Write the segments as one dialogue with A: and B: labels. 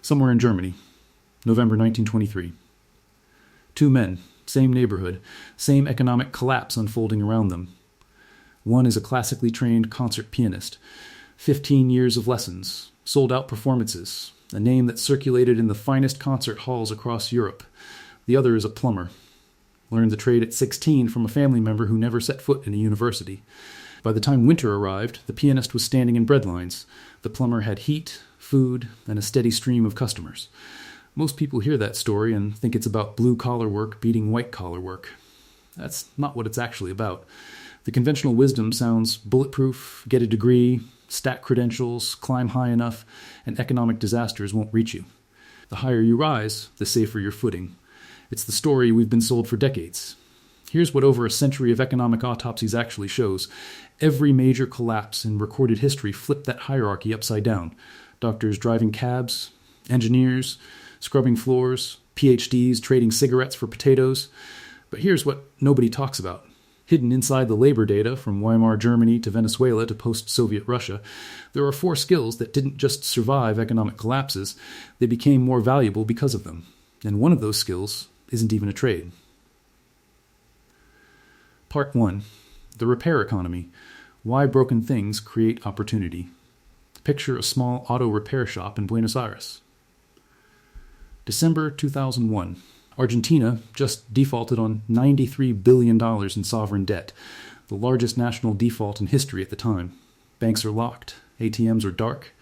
A: Somewhere in Germany, November 1923. Two men, same neighborhood, same economic collapse unfolding around them. One is a classically trained concert pianist, 15 years of lessons, sold-out performances, a name that circulated in the finest concert halls across Europe. The other is a plumber. Learned the trade at 16 from a family member who never set foot in a university. By the time winter arrived, the pianist was standing in breadlines. The plumber had heat, food, and a steady stream of customers. Most people hear that story and think it's about blue-collar work beating white-collar work. That's not what it's actually about. The conventional wisdom sounds bulletproof, get a degree, stack credentials, climb high enough, and economic disasters won't reach you. The higher you rise, the safer your footing. It's the story we've been sold for decades. Here's what over a century of economic autopsies actually shows. Every major collapse in recorded history flipped that hierarchy upside down. Doctors driving cabs, engineers scrubbing floors, PhDs trading cigarettes for potatoes. But here's what nobody talks about. Hidden inside the labor data from Weimar Germany to Venezuela to post-Soviet Russia, there are 4 skills that didn't just survive economic collapses, they became more valuable because of them. And one of those skills isn't even a trade. Part 1. The repair economy. Why broken things create opportunity. Picture a small auto repair shop in Buenos Aires. December 2001. Argentina just defaulted on $93 billion in sovereign debt, the largest national default in history at the time. Banks are locked. ATMs are dark.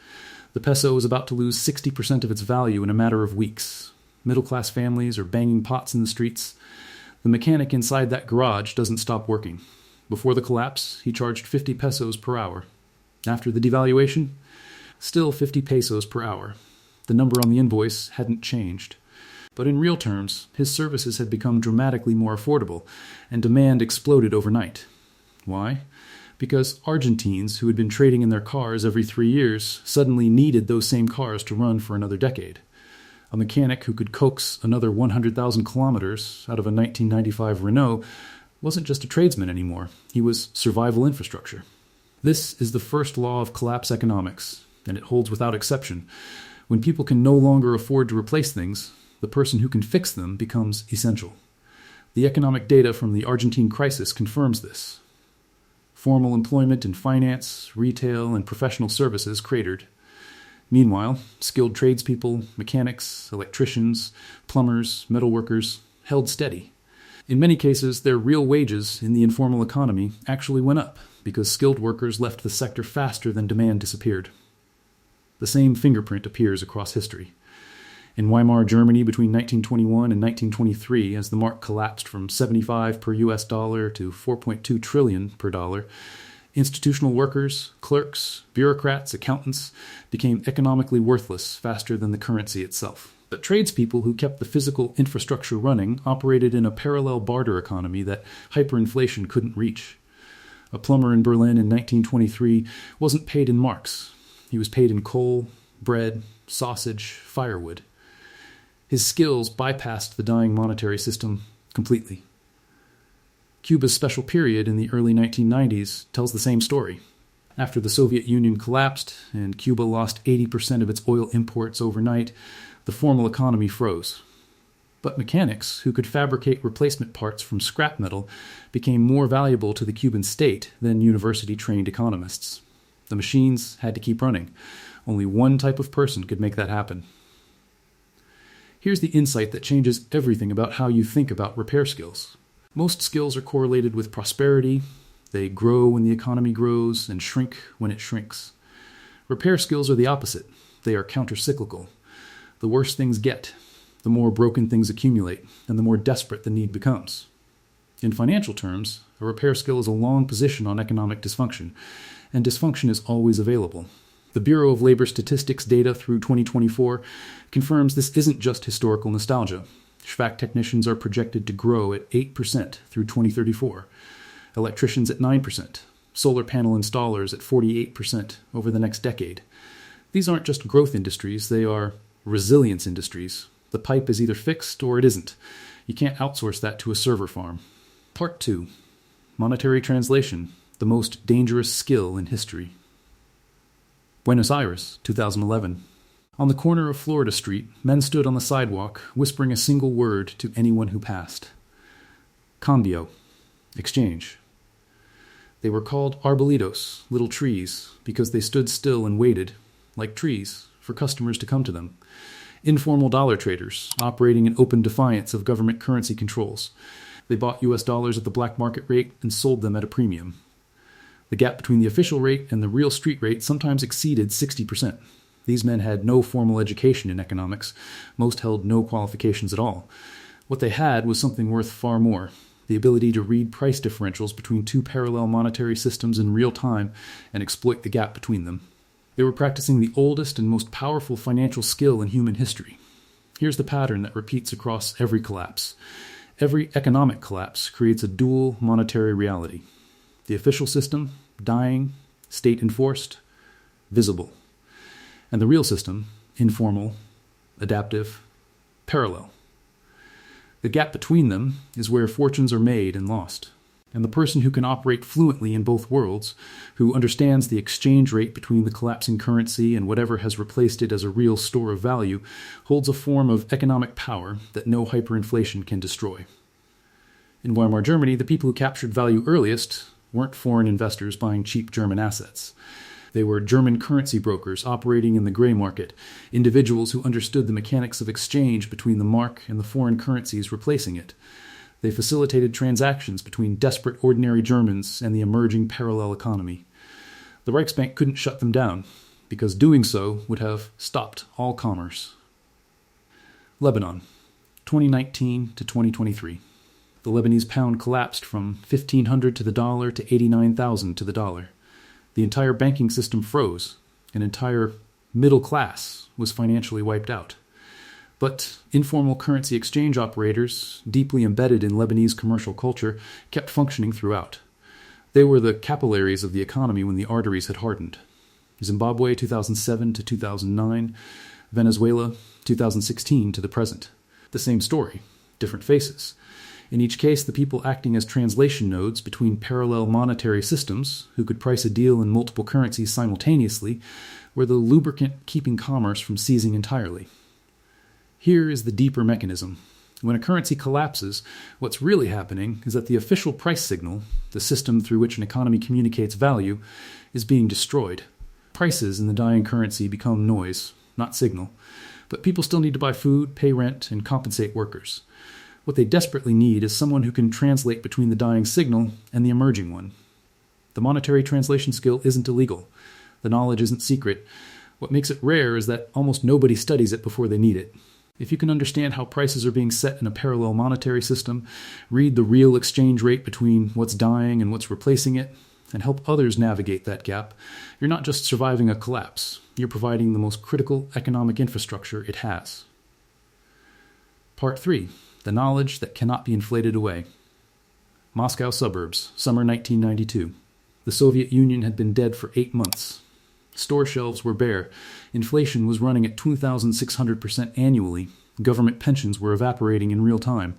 A: The peso is about to lose 60% of its value in a matter of weeks. Middle-class families are banging pots in the streets. The mechanic inside that garage doesn't stop working. Before the collapse, he charged 50 pesos per hour. After the devaluation, still 50 pesos per hour. The number on the invoice hadn't changed. But in real terms, his services had become dramatically more affordable, and demand exploded overnight. Why? Because Argentines who had been trading in their cars every 3 years suddenly needed those same cars to run for another decade. A mechanic who could coax another 100,000 kilometers out of a 1995 Renault wasn't just a tradesman anymore. He was survival infrastructure. This is the first law of collapse economics, and it holds without exception. When people can no longer afford to replace things, the person who can fix them becomes essential. The economic data from the Argentine crisis confirms this. Formal employment in finance, retail, and professional services cratered. Meanwhile, skilled tradespeople, mechanics, electricians, plumbers, metalworkers held steady. In many cases, their real wages in the informal economy actually went up because skilled workers left the sector faster than demand disappeared. The same fingerprint appears across history. In Weimar Germany between 1921 and 1923, as the mark collapsed from 75 per US dollar to 4.2 trillion per dollar, institutional workers, clerks, bureaucrats, accountants became economically worthless faster than the currency itself. But tradespeople who kept the physical infrastructure running operated in a parallel barter economy that hyperinflation couldn't reach. A plumber in Berlin in 1923 wasn't paid in marks. He was paid in coal, bread, sausage, firewood. His skills bypassed the dying monetary system completely. Cuba's special period in the early 1990s tells the same story. After the Soviet Union collapsed and Cuba lost 80% of its oil imports overnight, the formal economy froze. But mechanics who could fabricate replacement parts from scrap metal became more valuable to the Cuban state than university-trained economists. The machines had to keep running. Only one type of person could make that happen. Here's the insight that changes everything about how you think about repair skills. Most skills are correlated with prosperity. They grow when the economy grows and shrink when it shrinks. Repair skills are the opposite. They are counter-cyclical. The worse things get, the more broken things accumulate, and the more desperate the need becomes. In financial terms, a repair skill is a long position on economic dysfunction, and dysfunction is always available. The Bureau of Labor Statistics data through 2024 confirms this isn't just historical nostalgia. HVAC technicians are projected to grow at 8% through 2034, electricians at 9%, solar panel installers at 48% over the next decade. These aren't just growth industries, they are resilience industries. The pipe is either fixed or it isn't. You can't outsource that to a server farm. Part 2. Monetary translation, the most dangerous skill in history. Buenos Aires, 2011. On the corner of Florida Street, men stood on the sidewalk, whispering a single word to anyone who passed. Cambio. Exchange. They were called arbolitos, little trees, because they stood still and waited, like trees, for customers to come to them. Informal dollar traders, operating in open defiance of government currency controls. They bought US dollars at the black market rate and sold them at a premium. The gap between the official rate and the real street rate sometimes exceeded 60%. These men had no formal education in economics. Most held no qualifications at all. What they had was something worth far more: the ability to read price differentials between two parallel monetary systems in real time and exploit the gap between them. They were practicing the oldest and most powerful financial skill in human history. Here's the pattern that repeats across every collapse. Every economic collapse creates a dual monetary reality. The official system, dying, state-enforced, visible. And the real system, informal, adaptive, parallel. The gap between them is where fortunes are made and lost. And the person who can operate fluently in both worlds, who understands the exchange rate between the collapsing currency and whatever has replaced it as a real store of value, holds a form of economic power that no hyperinflation can destroy. In Weimar Germany, the people who captured value earliest weren't foreign investors buying cheap German assets. They were German currency brokers operating in the gray market, individuals who understood the mechanics of exchange between the mark and the foreign currencies replacing it. They facilitated transactions between desperate ordinary Germans and the emerging parallel economy. The Reichsbank couldn't shut them down, because doing so would have stopped all commerce. Lebanon, 2019 to 2023. The Lebanese pound collapsed from 1,500 to the dollar to 89,000 to the dollar. The entire banking system froze. An entire middle class was financially wiped out. But informal currency exchange operators, deeply embedded in Lebanese commercial culture, kept functioning throughout. They were the capillaries of the economy when the arteries had hardened. Zimbabwe 2007 to 2009, Venezuela 2016 to the present. The same story, different faces. In each case, the people acting as translation nodes between parallel monetary systems, who could price a deal in multiple currencies simultaneously, were the lubricant keeping commerce from seizing entirely. Here is the deeper mechanism. When a currency collapses, what's really happening is that the official price signal, the system through which an economy communicates value, is being destroyed. Prices in the dying currency become noise, not signal. But people still need to buy food, pay rent, and compensate workers. What they desperately need is someone who can translate between the dying signal and the emerging one. The monetary translation skill isn't illegal. The knowledge isn't secret. What makes it rare is that almost nobody studies it before they need it. If you can understand how prices are being set in a parallel monetary system, read the real exchange rate between what's dying and what's replacing it, and help others navigate that gap, you're not just surviving a collapse, you're providing the most critical economic infrastructure it has. Part 3. The knowledge that cannot be inflated away. Moscow suburbs, summer 1992. The Soviet Union had been dead for 8 months. Store shelves were bare. Inflation was running at 2,600% annually. Government pensions were evaporating in real time.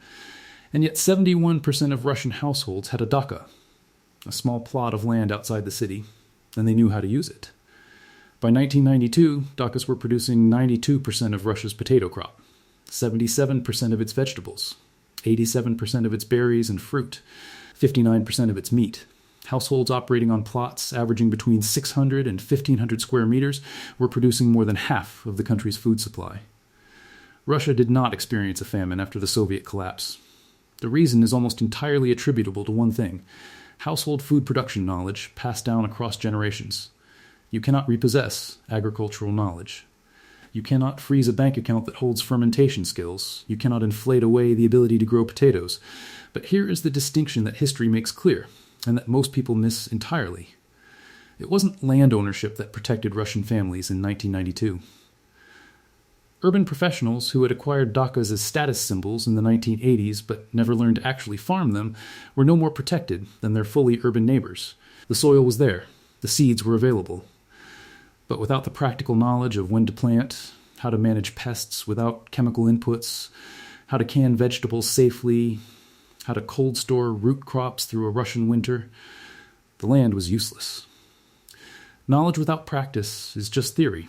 A: And yet 71% of Russian households had a dacha, a small plot of land outside the city, and they knew how to use it. By 1992, dachas were producing 92% of Russia's potato crop, 77% of its vegetables, 87% of its berries and fruit, 59% of its meat. Households operating on plots averaging between 600 and 1,500 square meters were producing more than half of the country's food supply. Russia did not experience a famine after the Soviet collapse. The reason is almost entirely attributable to one thing: household food production knowledge passed down across generations. You cannot repossess agricultural knowledge. You cannot freeze a bank account that holds fermentation skills. You cannot inflate away the ability to grow potatoes. But here is the distinction that history makes clear, and that most people miss entirely. It wasn't land ownership that protected Russian families in 1992. Urban professionals who had acquired dachas as status symbols in the 1980s but never learned to actually farm them were no more protected than their fully urban neighbors. The soil was there. The seeds were available. But without the practical knowledge of when to plant, how to manage pests without chemical inputs, how to can vegetables safely, how to cold store root crops through a Russian winter, the land was useless. Knowledge without practice is just theory.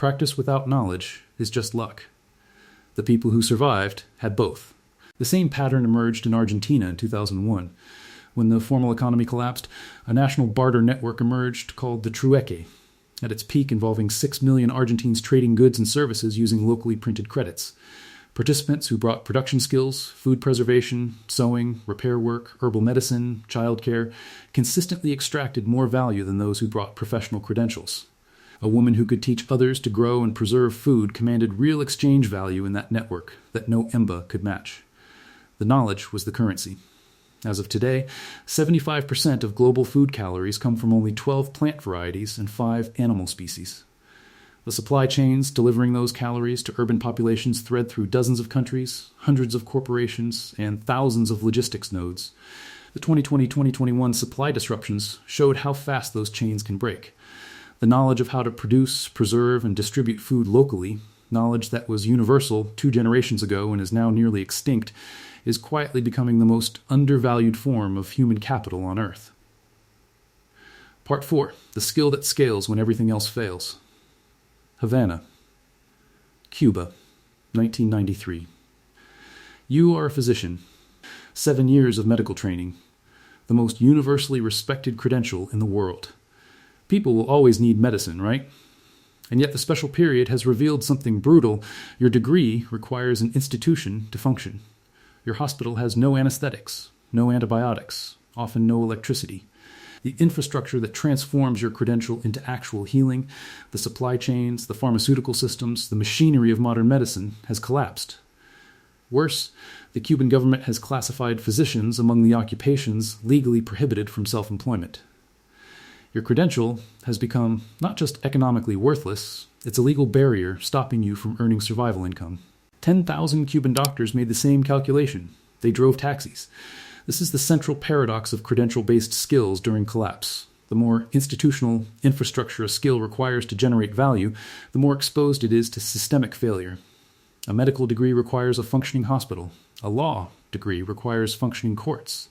A: Practice without knowledge is just luck. The people who survived had both. The same pattern emerged in Argentina in 2001. When the formal economy collapsed, a national barter network emerged called the trueque, at its peak involving 6 million Argentines trading goods and services using locally printed credits. Participants who brought production skills, food preservation, sewing, repair work, herbal medicine, childcare, consistently extracted more value than those who brought professional credentials. A woman who could teach others to grow and preserve food commanded real exchange value in that network that no EMBA could match. The knowledge was the currency. As of today, 75% of global food calories come from only 12 plant varieties and 5 animal species. The supply chains delivering those calories to urban populations thread through dozens of countries, hundreds of corporations, and thousands of logistics nodes. The 2020-2021 supply disruptions showed how fast those chains can break. The knowledge of how to produce, preserve, and distribute food locally, knowledge that was universal 2 generations ago and is now nearly extinct, is quietly becoming the most undervalued form of human capital on Earth. Part 4. The skill that scales when everything else fails. Havana, Cuba, 1993. You are a physician. 7 years of medical training. The most universally respected credential in the world. People will always need medicine, right? And yet the special period has revealed something brutal. Your degree requires an institution to function. Your hospital has no anesthetics, no antibiotics, often no electricity. The infrastructure that transforms your credential into actual healing, the supply chains, the pharmaceutical systems, the machinery of modern medicine has collapsed. Worse, the Cuban government has classified physicians among the occupations legally prohibited from self-employment. Your credential has become not just economically worthless, it's a legal barrier stopping you from earning survival income. 10,000 Cuban doctors made the same calculation. They drove taxis. This is the central paradox of credential-based skills during collapse. The more institutional infrastructure a skill requires to generate value, the more exposed it is to systemic failure. A medical degree requires a functioning hospital. A law degree requires functioning courts.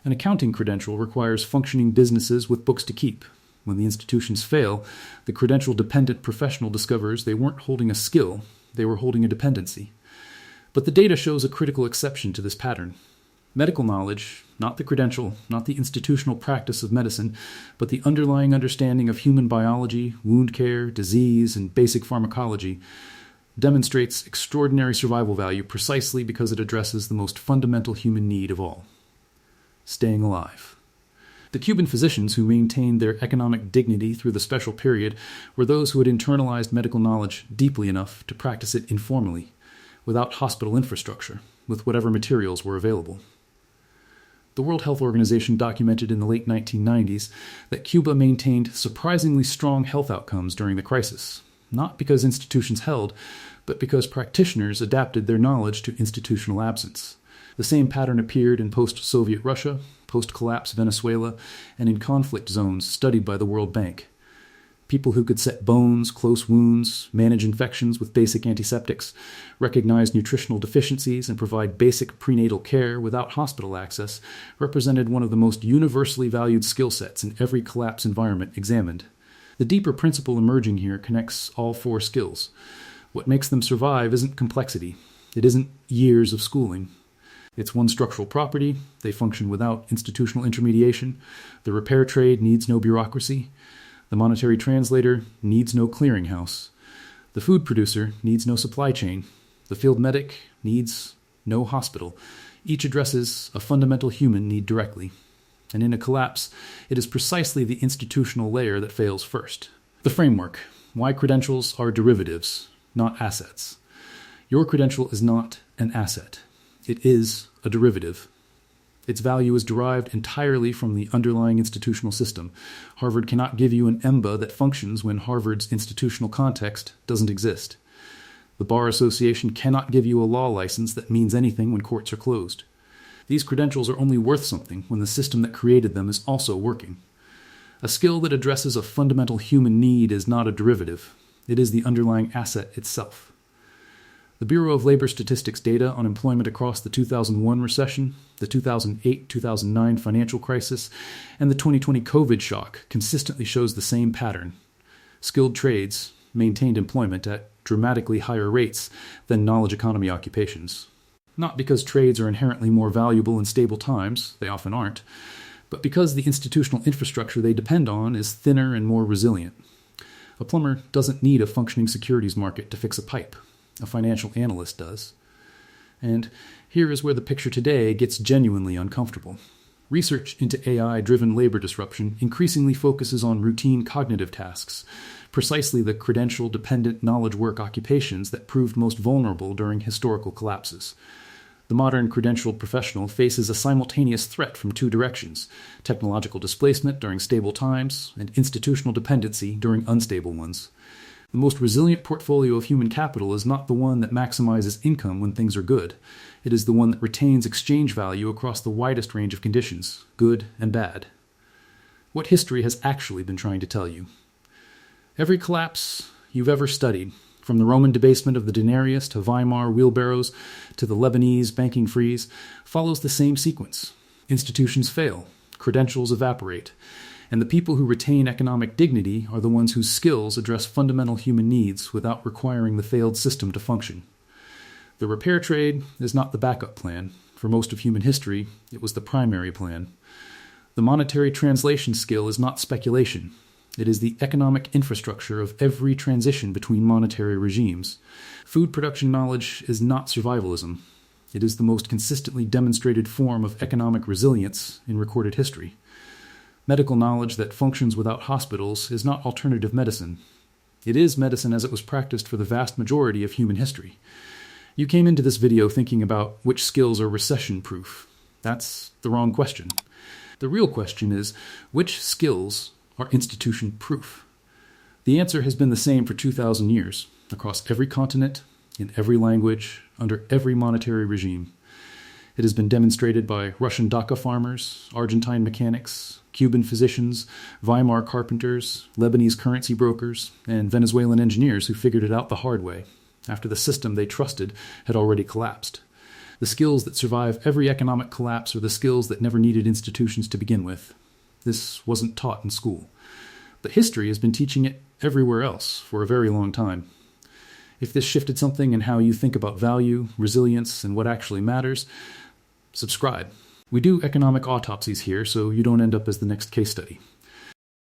A: An accounting credential requires functioning businesses with books to keep. When the institutions fail, the credential-dependent professional discovers they weren't holding a skill, they were holding a dependency. But the data shows a critical exception to this pattern. Medical knowledge, not the credential, not the institutional practice of medicine, but the underlying understanding of human biology, wound care, disease, and basic pharmacology, demonstrates extraordinary survival value precisely because it addresses the most fundamental human need of all: staying alive. The Cuban physicians who maintained their economic dignity through the special period were those who had internalized medical knowledge deeply enough to practice it informally, without hospital infrastructure, with whatever materials were available. The World Health Organization documented in the late 1990s that Cuba maintained surprisingly strong health outcomes during the crisis, not because institutions held, but because practitioners adapted their knowledge to institutional absence. The same pattern appeared in post-Soviet Russia, post-collapse Venezuela, and in conflict zones studied by the World Bank. People who could set bones, close wounds, manage infections with basic antiseptics, recognize nutritional deficiencies, and provide basic prenatal care without hospital access represented one of the most universally valued skill sets in every collapse environment examined. The deeper principle emerging here connects all 4 skills. What makes them survive isn't complexity. It isn't years of schooling. It's one structural property. They function without institutional intermediation. The repair trade needs no bureaucracy. The monetary translator needs no clearinghouse. The food producer needs no supply chain. The field medic needs no hospital. Each addresses a fundamental human need directly. And in a collapse, it is precisely the institutional layer that fails first. The framework: why credentials are derivatives, not assets. Your credential is not an asset. It is a derivative. Its value is derived entirely from the underlying institutional system. Harvard cannot give you an EMBA that functions when Harvard's institutional context doesn't exist. The Bar Association cannot give you a law license that means anything when courts are closed. These credentials are only worth something when the system that created them is also working. A skill that addresses a fundamental human need is not a derivative. It is the underlying asset itself. The Bureau of Labor Statistics data on employment across the 2001 recession, the 2008-2009 financial crisis, and the 2020 COVID shock consistently shows the same pattern. Skilled trades, maintained employment at dramatically higher rates than knowledge economy occupations. Not because trades are inherently more valuable in stable times, they often aren't, but because the institutional infrastructure they depend on is thinner and more resilient. A plumber doesn't need a functioning securities market to fix a pipe. A financial analyst does. And here is where the picture today gets genuinely uncomfortable. Research into AI-driven labor disruption increasingly focuses on routine cognitive tasks, precisely the credential-dependent knowledge work occupations that proved most vulnerable during historical collapses. The modern credentialed professional faces a simultaneous threat from two directions: technological displacement during stable times and institutional dependency during unstable ones. The most resilient portfolio of human capital is not the one that maximizes income when things are good. It is the one that retains exchange value across the widest range of conditions, good and bad. What history has actually been trying to tell you? Every collapse you've ever studied, from the Roman debasement of the denarius to Weimar wheelbarrows to the Lebanese banking freeze, follows the same sequence. Institutions fail, credentials evaporate, and the people who retain economic dignity are the ones whose skills address fundamental human needs without requiring the failed system to function. The repair trade is not the backup plan. For most of human history, it was the primary plan. The monetary translation skill is not speculation. It is the economic infrastructure of every transition between monetary regimes. Food production knowledge is not survivalism. It is the most consistently demonstrated form of economic resilience in recorded history. Medical knowledge that functions without hospitals is not alternative medicine. It is medicine as it was practiced for the vast majority of human history. You came into this video thinking about which skills are recession-proof. That's the wrong question. The real question is, which skills are institution-proof? The answer has been the same for 2,000 years, across every continent, in every language, under every monetary regime. It has been demonstrated by Russian dacha farmers, Argentine mechanics, Cuban physicians, Weimar carpenters, Lebanese currency brokers, and Venezuelan engineers who figured it out the hard way, after the system they trusted had already collapsed. The skills that survive every economic collapse are the skills that never needed institutions to begin with. This wasn't taught in school. But history has been teaching it everywhere else for a very long time. If this shifted something in how you think about value, resilience, and what actually matters, subscribe. We do economic autopsies here, so you don't end up as the next case study.